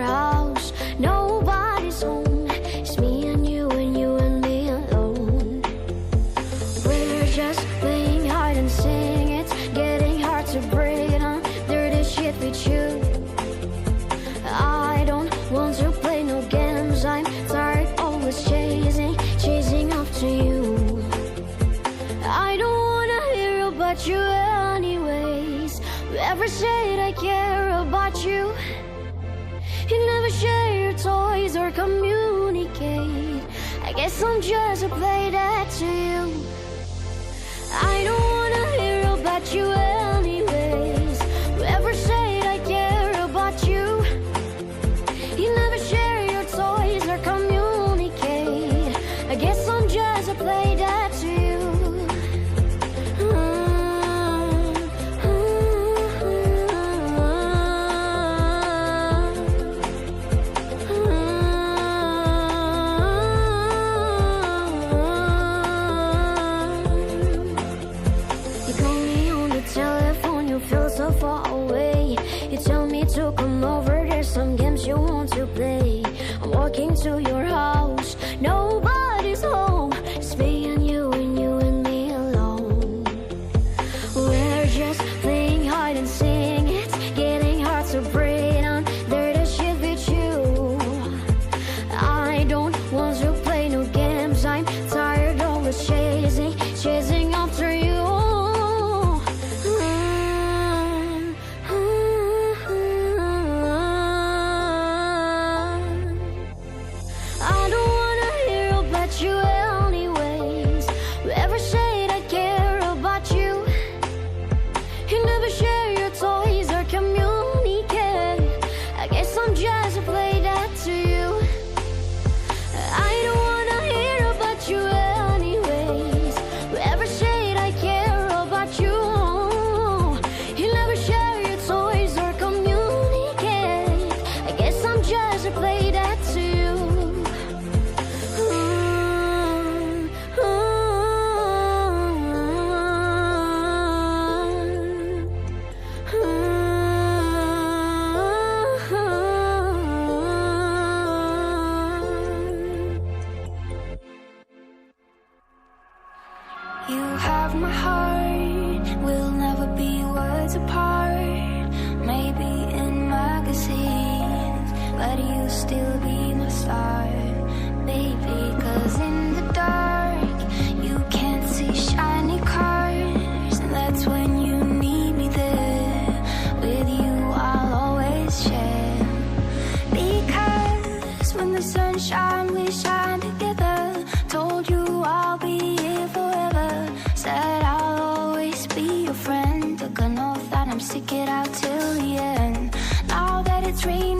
your house. Nobody's home. It's me and you and me alone. We're just playing hide and seek. It's getting hard to breathe under this shit with you. I don't want to play no games. I'm tired always chasing after you. I don't wanna hear about you anyways. Whoever said I care about you, you never share your toys or communicate. I guess I'm just a play that to you. I don't wanna hear about you anyways. Whoever said I care about you, you never share your toys or communicate. I guess I'm just a play that to you. Feel so far away. You tell me to come over. There's some games you want to play. I'm walking to your house. Nobody's home. It's me and you and me alone. We're just playing hide and seek. It's getting hard to breathe under the shit with you. I don't want to play no games. I'm tired always chasing after you. You anyways. Whoever said I care about you, you never share your toys or communicate. I guess I'm just a play that to you. I don't wanna hear about you anyways. Whoever said I care about you, you never share your toys or communicate. I guess I'm just a play that to you. You have my heart, we'll never be worlds apart. Maybe in magazines, but you still be my star, baby. 'Cause in the dark, you can't see shiny cars, and that's when you need me there. With you I'll always share, because when the sun shines we shine together. Told you I'll be here forever. Said I'll always be your friend. Took an oath that I'm stick it out till the end. Now that it's raining